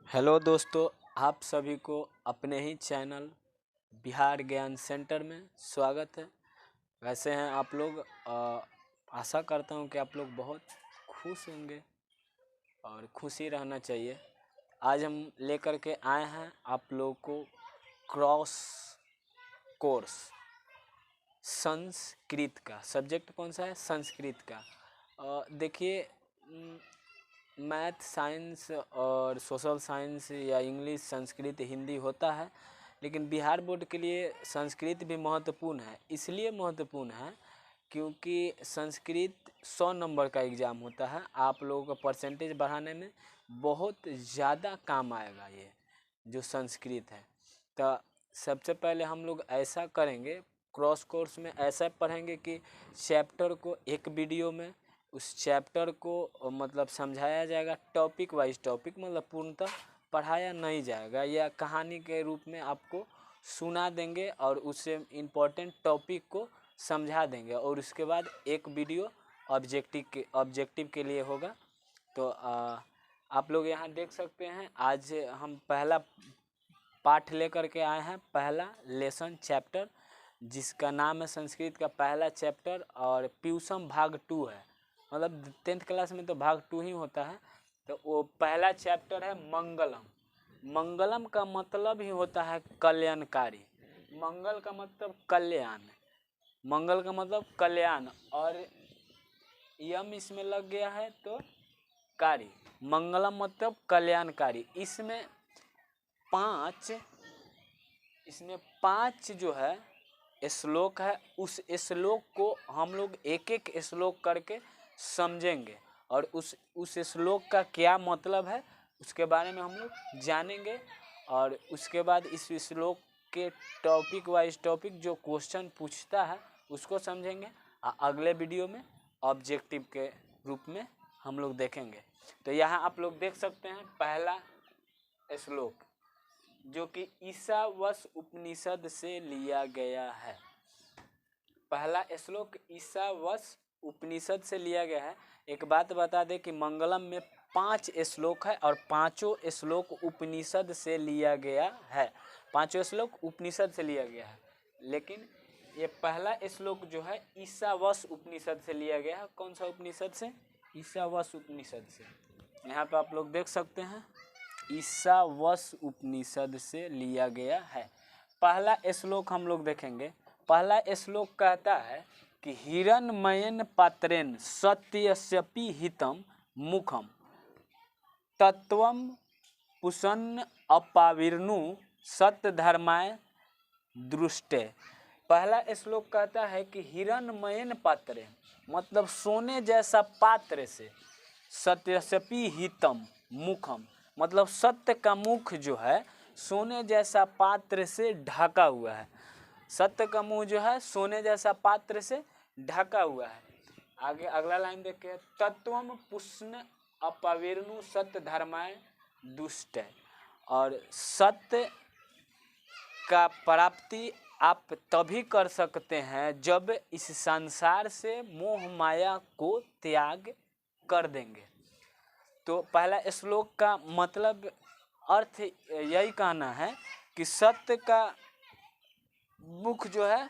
Hello दोस्तों, आप सभी को अपने ही चैनल बिहार ज्ञान सेंटर में स्वागत है। वैसे हैं आप लोग। आशा करता हूं कि आप लोग बहुत खुश होंगे और खुशी रहना चाहिए। आज हम लेकर के आए हैं आप लोगों को क्रॉस कोर्स संस्कृत का। सब्जेक्ट कौन सा है? संस्कृत का। देखिए, मैथ, साइंस और सोशल साइंस या इंग्लिश, संस्कृत, हिंदी होता है, लेकिन बिहार बोर्ड के लिए संस्कृत भी महत्वपूर्ण है। इसलिए महत्वपूर्ण है क्योंकि संस्कृत 100 नंबर का एग्ज़ाम होता है। आप लोगों का परसेंटेज बढ़ाने में बहुत ज़्यादा काम आएगा ये जो संस्कृत है। तो सबसे पहले हम लोग ऐसा करेंगे, क्रॉस कोर्स में ऐसा पढ़ेंगे कि चैप्टर को एक वीडियो में उस चैप्टर को मतलब समझाया जाएगा। टॉपिक वाइज टॉपिक, मतलब पूर्णतः पढ़ाया नहीं जाएगा, या कहानी के रूप में आपको सुना देंगे और उससे इम्पोर्टेंट टॉपिक को समझा देंगे। और उसके बाद एक वीडियो ऑब्जेक्टिव के लिए होगा। तो आप लोग यहाँ देख सकते हैं, आज हम पहला पाठ लेकर के आए हैं, पहला लेसन चैप्टर, जिसका नाम है संस्कृत का पहला चैप्टर। और प्यूसम भाग 2 है, मतलब 10th क्लास में तो भाग 2 ही होता है। तो वो पहला चैप्टर है मंगलम। मंगलम का मतलब ही होता है कल्याणकारी। मंगल का मतलब कल्याण, मंगल का मतलब कल्याण, और यम इसमें लग गया है तो कारी। मंगलम मतलब कल्याणकारी। इसमें पांच जो है श्लोक है। उस श्लोक को हम लोग एक एक श्लोक करके समझेंगे और उस श्लोक का क्या मतलब है उसके बारे में हम लोग जानेंगे। और उसके बाद इस श्लोक के टॉपिक वाइज टॉपिक जो क्वेश्चन पूछता है उसको समझेंगे। अगले वीडियो में ऑब्जेक्टिव के रूप में हम लोग देखेंगे। तो यहाँ आप लोग देख सकते हैं पहला श्लोक, जो कि ईशावास उपनिषद से लिया गया है। पहला श्लोक ईशावास उपनिषद से लिया गया है। एक बात बता दें कि मंगलम में 5 श्लोक है और पांचों श्लोक उपनिषद से लिया गया है। पांचों श्लोक उपनिषद से लिया गया है, लेकिन ये पहला श्लोक जो है ईशावास उपनिषद से लिया गया है। कौन सा उपनिषद से? ईशावास उपनिषद से। यहाँ पे आप लोग देख सकते हैं, ईशावास उपनिषद से लिया गया है। पहला श्लोक हम लोग देखेंगे। पहला श्लोक कहता है कि हिरण्मयेन पात्रेण सत्यस्यपि हितम मुखम तत्वम पुषन् अपाविर्नु सत्यधर्माय दृष्टे। पहला श्लोक कहता है कि हिरण्मयेन पात्रेण मतलब सोने जैसा पात्र से, सत्यस्यपि हितम मुखम मतलब सत्य का मुख जो है सोने जैसा पात्र से ढका हुआ है। सत्य का मुंह जो है सोने जैसा पात्र से ढका हुआ है। आगे अगला लाइन देखिए, तत्वम पुष्ण अपाविर्नु सत्य धर्माय दुष्ट। और सत्य का प्राप्ति आप तभी कर सकते हैं जब इस संसार से मोह माया को त्याग कर देंगे। तो पहला श्लोक का मतलब अर्थ यही कहना है कि सत्य का मुख जो है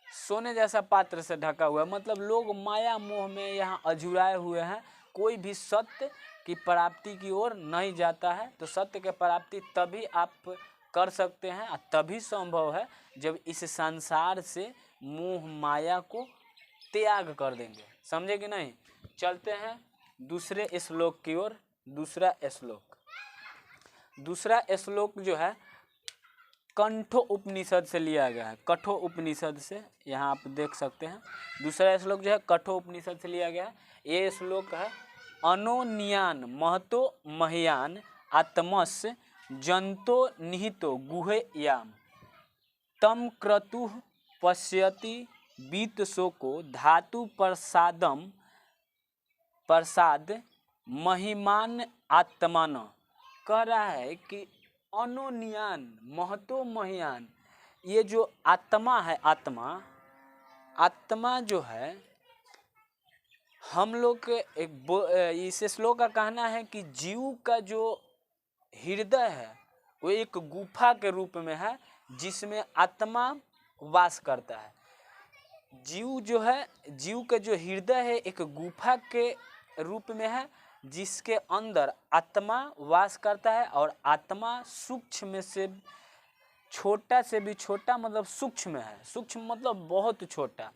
सोने जैसा पात्र से ढका हुआ है, मतलब लोग माया मोह में यहाँ अझुराए हुए हैं। कोई भी सत्य की प्राप्ति की ओर नहीं जाता है। तो सत्य की प्राप्ति तभी आप कर सकते हैं और तभी संभव है जब इस संसार से मोह माया को त्याग कर देंगे। समझे कि नहीं? चलते हैं दूसरे श्लोक की ओर। दूसरा श्लोक जो है कंठो उपनिषद से लिया गया है। कठो उपनिषद से, यहाँ आप देख सकते हैं दूसरा श्लोक जो है कठो उपनिषद से लिया गया है। ये श्लोक है, अनोन्यान महतो मह्यान आत्मस्य जंतो निहितो गुहे याम तम क्रतुः पश्यति बीत शोको धातु प्रसाद महिमान आत्मान। कह रहा है कि अनोन्यान महतो मह्यान, ये जो आत्मा है, आत्मा जो है हम लोग के इस श्लोक का कहना है कि जीव का जो हृदय है वो एक गुफा के रूप में है जिसमें आत्मा वास करता है। जीव जो है, जीव का जो हृदय है एक गुफा के रूप में है जिसके अंदर आत्मा वास करता है। और आत्मा सूक्ष्म से छोटा से भी छोटा मतलब सूक्ष्म है, सूक्ष्म मतलब बहुत छोटा,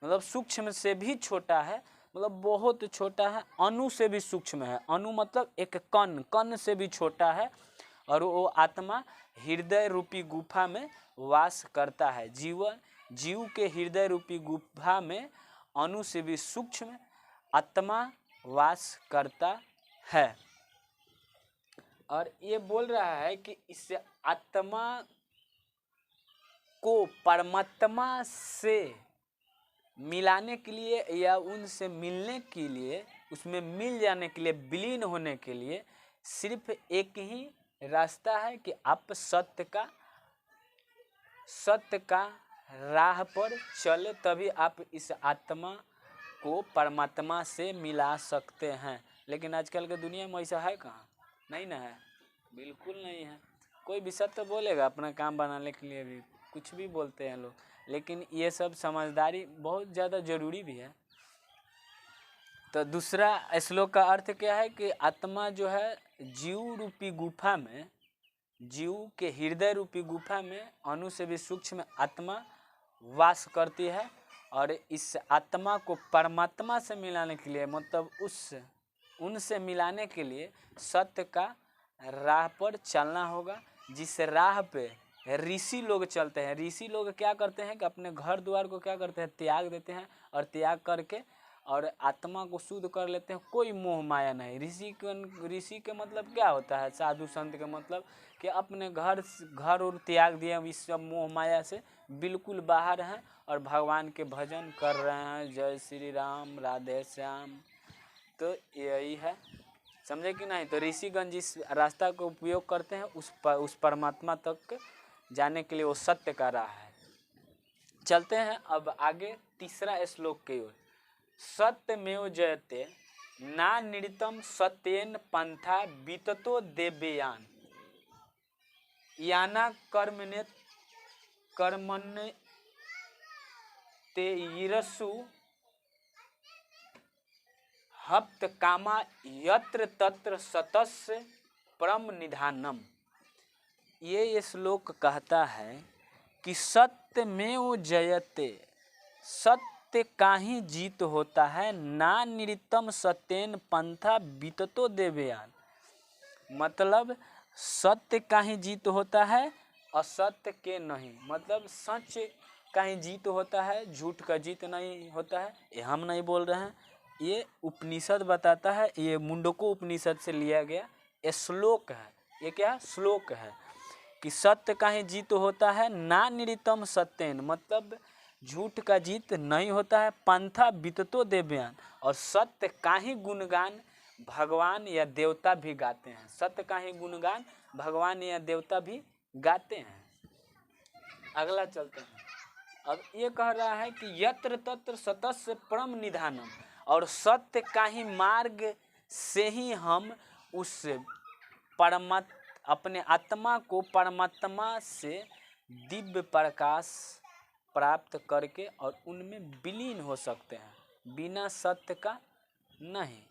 मतलब सूक्ष्म से भी छोटा है, मतलब बहुत छोटा है, अणु से भी सूक्ष्म है, अणु मतलब एक कण, कण से भी छोटा है। और वो आत्मा हृदय रूपी गुफा में वास करता है। जीव के हृदय रूपी गुफा में अणु से भी सूक्ष्म आत्मा वास करता है। और ये बोल रहा है कि इस आत्मा को परमात्मा से मिलाने के लिए या उनसे मिलने के लिए, उसमें मिल जाने के लिए, विलीन होने के लिए सिर्फ एक ही रास्ता है कि आप सत्य का राह पर चले, तभी आप इस आत्मा को परमात्मा से मिला सकते हैं। लेकिन आजकल के दुनिया में ऐसा है कहाँ? नहीं ना है, बिल्कुल नहीं है। कोई भी सत्य बोलेगा अपना काम बनाने के लिए, भी कुछ भी बोलते हैं लोग, लेकिन ये सब समझदारी बहुत ज़्यादा ज़रूरी भी है। तो दूसरा श्लोक का अर्थ क्या है कि आत्मा जो है जीव रूपी गुफा में, जीव के हृदय रूपी गुफा में अणु से भी सूक्ष्म आत्मा वास करती है। और इस आत्मा को परमात्मा से मिलाने के लिए, मतलब उनसे मिलाने के लिए सत्य का राह पर चलना होगा, जिस राह पे ऋषि लोग चलते हैं। ऋषि लोग क्या करते हैं कि अपने घर द्वार को क्या करते हैं, त्याग देते हैं, और त्याग करके और आत्मा को शुद्ध कर लेते हैं। कोई मोह माया नहीं। ऋषि के मतलब क्या होता है, साधु संत के मतलब कि अपने घर और त्याग दिए, इस सब मोह माया से बिल्कुल बाहर हैं और भगवान के भजन कर रहे हैं। जय श्री राम, राधे श्याम। तो यही है, समझे कि नहीं? तो ऋषिगण जिस रास्ता का उपयोग करते हैं उस परमात्मा तक जाने के लिए वो सत्य का राह है। चलते हैं अब आगे तीसरा श्लोक की ओर। सत्यमेव जयते नानृतं सत्येन पंथा विततो देवयान याना कर्मण्ये ते यीरसु हप्त कामा यत्र तत्र सतस्य परम निधानम। ये श्लोक कहता है कि सत्यमेव जयते, सत्य का ही जीत होता है। नानृतं सत्येन पंथा विततो देवयान, मतलब सत्य का ही जीत होता है, असत्य के नहीं। मतलब सच का ही जीत होता है, झूठ का जीत नहीं होता है। ये हम नहीं बोल रहे हैं, ये उपनिषद बताता है। ये मुंडको उपनिषद से लिया गया श्लोक है। ये क्या है? श्लोक है कि सत्य का ही जीत होता है। नानृतं सत्येन मतलब झूठ का जीत नहीं होता है। पंथा विततो देवयान, और सत्य का ही गुणगान भगवान या देवता भी गाते हैं। सत्य का ही गुणगान भगवान या देवता भी गाते हैं। अगला चलते हैं। अब ये कह रहा है कि यत्र तत्र सतस्य परम निधानम, और सत्य का ही मार्ग से ही हम उस अपने आत्मा को परमात्मा से दिव्य प्रकाश प्राप्त करके और उनमें विलीन हो सकते हैं, बिना सत्य का नहीं।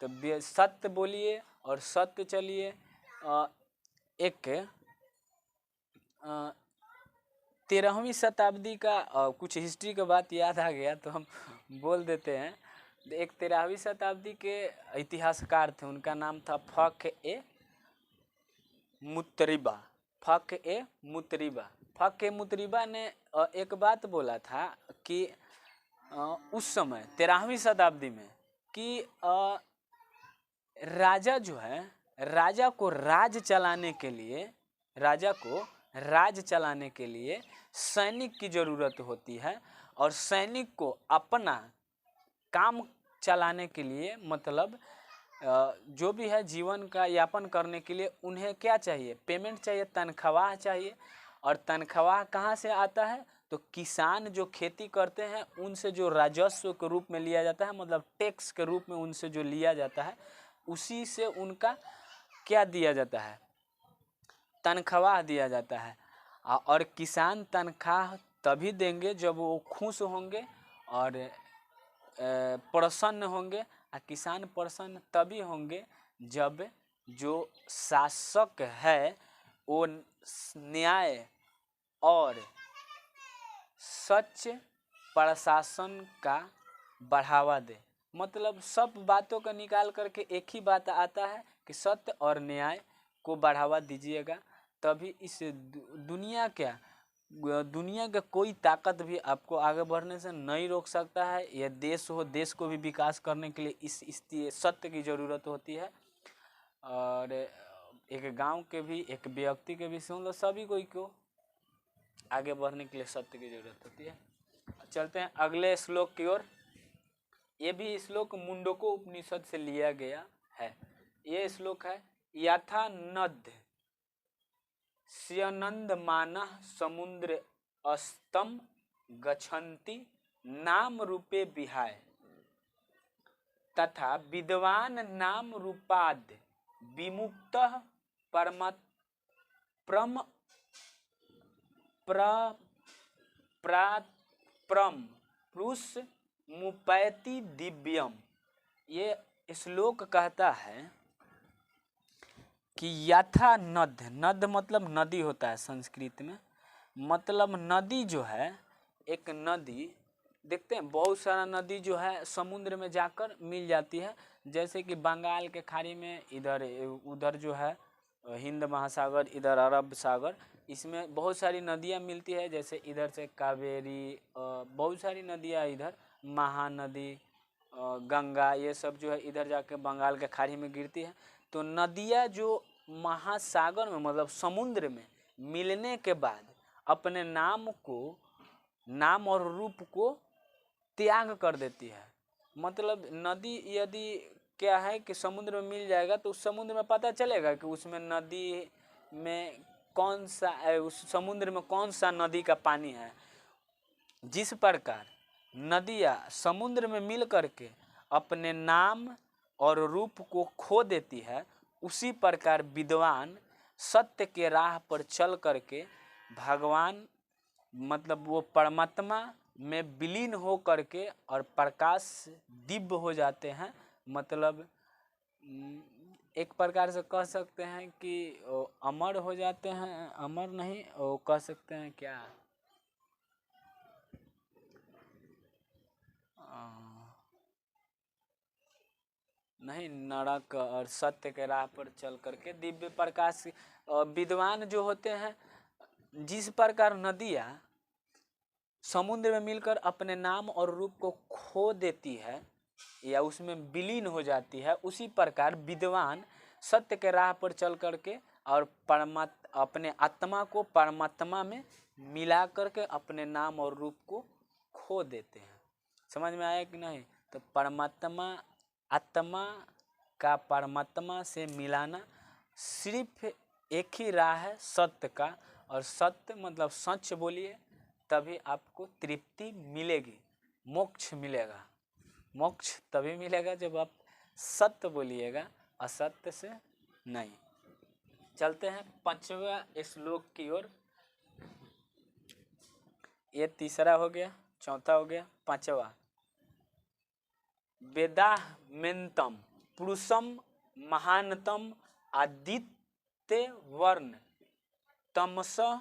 तो सत्य बोलिए और सत्य चलिए। एक 13वीं शताब्दी का कुछ हिस्ट्री का बात याद आ गया तो हम बोल देते हैं। एक 13वीं शताब्दी के इतिहासकार थे, उनका नाम था फ़ख-ए मुतरिबा। फ़ख-ए मुतरिबा ने एक बात बोला था कि उस समय 13वीं शताब्दी में कि राजा जो है, राजा को राज चलाने के लिए सैनिक की ज़रूरत होती है। और सैनिक को अपना काम चलाने के लिए, मतलब जो भी है जीवन का यापन करने के लिए उन्हें क्या चाहिए? पेमेंट चाहिए, तनख्वाह चाहिए। और तनख्वाह कहाँ से आता है? तो किसान जो खेती करते हैं उनसे जो राजस्व के रूप में लिया जाता है, मतलब टैक्स के रूप में उनसे जो लिया जाता है, उसी से उनका क्या दिया जाता है? तनख्वाह दिया जाता है। और किसान तनख्वाह तभी देंगे जब वो खुश होंगे और प्रसन्न होंगे। किसान प्रसन्न तभी होंगे जब जो शासक है वो न्याय और सच प्रशासन का बढ़ावा दे। मतलब सब बातों का निकाल करके एक ही बात आता है कि सत्य और न्याय को बढ़ावा दीजिएगा, तभी इस दुनिया का कोई ताकत भी आपको आगे बढ़ने से नहीं रोक सकता है। यह देश हो, देश को भी विकास करने के लिए इस सत्य की ज़रूरत होती है। और एक गांव के भी, एक व्यक्ति के भी, सुन लो, सभी कोई को आगे बढ़ने के लिए सत्य की जरूरत होती है। चलते हैं अगले श्लोक की ओर। ये भी श्लोक मुंडको उपनिषद से लिया गया है। ये श्लोक है, यथा नद्य स्यनंद मानः समुद्र अस्तम गच्छन्ति नाम रूपे विहाय तथा विद्वान नाम रूपाद्य विमुक्तः परम पुरुष मुपैति दिव्यम। ये श्लोक कहता है कि यथा नद, नद मतलब नदी होता है संस्कृत में। मतलब नदी जो है, एक नदी देखते हैं, बहुत सारा नदी जो है समुद्र में जाकर मिल जाती है। जैसे कि बंगाल के खाड़ी में इधर उधर जो है हिंद महासागर, इधर अरब सागर, इसमें बहुत सारी नदियाँ मिलती है। जैसे इधर से कावेरी, बहुत सारी नदियाँ, इधर महानदी, गंगा, ये सब जो है इधर जाके बंगाल के खाड़ी में गिरती है। तो नदियाँ जो महासागर में, मतलब समुद्र में मिलने के बाद अपने नाम और रूप को त्याग कर देती है। मतलब नदी यदि क्या है कि समुद्र में मिल जाएगा तो उस समुद्र में पता चलेगा कि उसमें नदी में कौन सा, उस समुद्र में कौन सा नदी का पानी है। जिस प्रकार नदियाँ समुद्र में मिल करके अपने नाम और रूप को खो देती है, उसी प्रकार विद्वान सत्य के राह पर चल करके भगवान, मतलब वो परमात्मा में विलीन हो करके और प्रकाश दिव्य हो जाते हैं। मतलब एक प्रकार से कह सकते हैं कि अमर हो जाते हैं, अमर नहीं, वो कह सकते हैं क्या, नहीं, नरक और सत्य के राह पर चल करके दिव्य प्रकाश। विद्वान जो होते हैं, जिस प्रकार नदियाँ समुद्र में मिलकर अपने नाम और रूप को खो देती है या उसमें विलीन हो जाती है, उसी प्रकार विद्वान सत्य के राह पर चल करके और अपने आत्मा को परमात्मा में मिला करके अपने नाम और रूप को खो देते हैं। समझ में आया कि नहीं? तो परमात्मा, आत्मा का परमात्मा से मिलाना सिर्फ एक ही राह है, सत्य का। और सत्य मतलब सच बोलिए, तभी आपको तृप्ति मिलेगी, मोक्ष मिलेगा। मोक्ष तभी मिलेगा जब आप सत्य बोलिएगा, असत्य से नहीं। चलते हैं 5वें श्लोक की ओर। ये तीसरा हो गया, चौथा हो गया, 5वां। वेदाहमेन्तम पुरुषम महानतम आदित्य वर्ण तमसः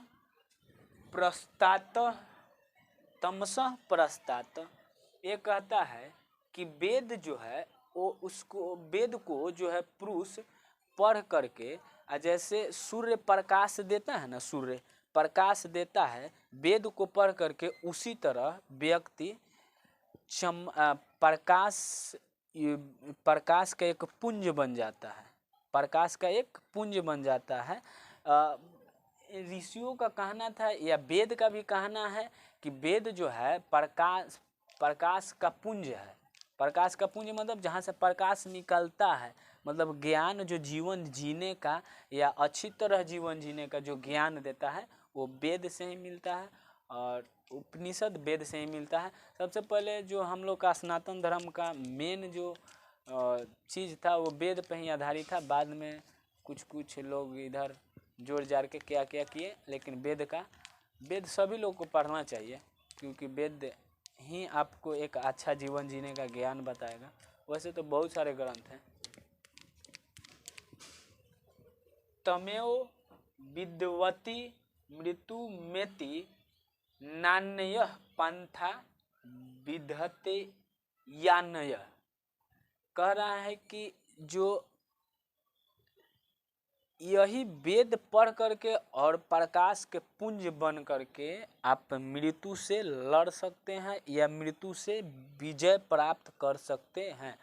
प्रस्तात। ये कहता है कि वेद जो है वो, उसको वेद को जो है पुरुष पढ़ करके, जैसे सूर्य प्रकाश देता है ना, सूर्य प्रकाश देता है, वेद को पढ़ करके उसी तरह व्यक्ति प्रकाश का एक पुंज बन जाता है। प्रकाश का एक पुंज बन जाता है। ऋषियों का कहना था या वेद का भी कहना है कि वेद जो है प्रकाश का पुंज है। प्रकाश का पुंज मतलब जहाँ से प्रकाश निकलता है, मतलब ज्ञान जो जीवन जीने का या अच्छी तरह जीवन जीने का जो ज्ञान देता है वो वेद से ही मिलता है और उपनिषद वेद से ही मिलता है। सबसे पहले जो हम लोग का सनातन धर्म का मेन जो चीज़ था वो वेद पे ही आधारित था। बाद में कुछ लोग इधर जोड़ जाड़ के क्या क्या किए, लेकिन वेद सभी लोग को पढ़ना चाहिए, क्योंकि वेद ही आपको एक अच्छा जीवन जीने का ज्ञान बताएगा। वैसे तो बहुत सारे ग्रंथ हैं। तमेव विद्वती मृत्युमेति नान्यः पंथा विधते यान्यः। कह रहा है कि जो यही वेद पढ़ करके और प्रकाश के पुंज बन करके आप मृत्यु से लड़ सकते हैं या मृत्यु से विजय प्राप्त कर सकते हैं।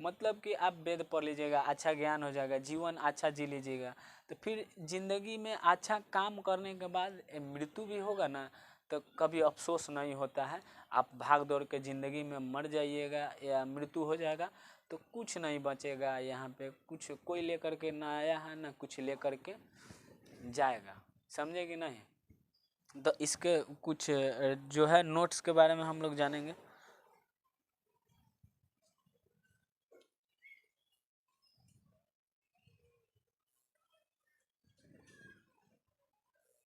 मतलब कि आप वेद पढ़ लीजिएगा, अच्छा ज्ञान हो जाएगा, जीवन अच्छा जी लीजिएगा, तो फिर ज़िंदगी में अच्छा काम करने के बाद मृत्यु भी होगा ना, तो कभी अफसोस नहीं होता है। आप भाग दौड़ के ज़िंदगी में मर जाइएगा या मृत्यु हो जाएगा तो कुछ नहीं बचेगा यहाँ पे, कुछ कोई लेकर के ना आया है ना कुछ लेकर के जाएगा, समझे कि नहीं। तो इसके कुछ जो है नोट्स के बारे में हम लोग जानेंगे।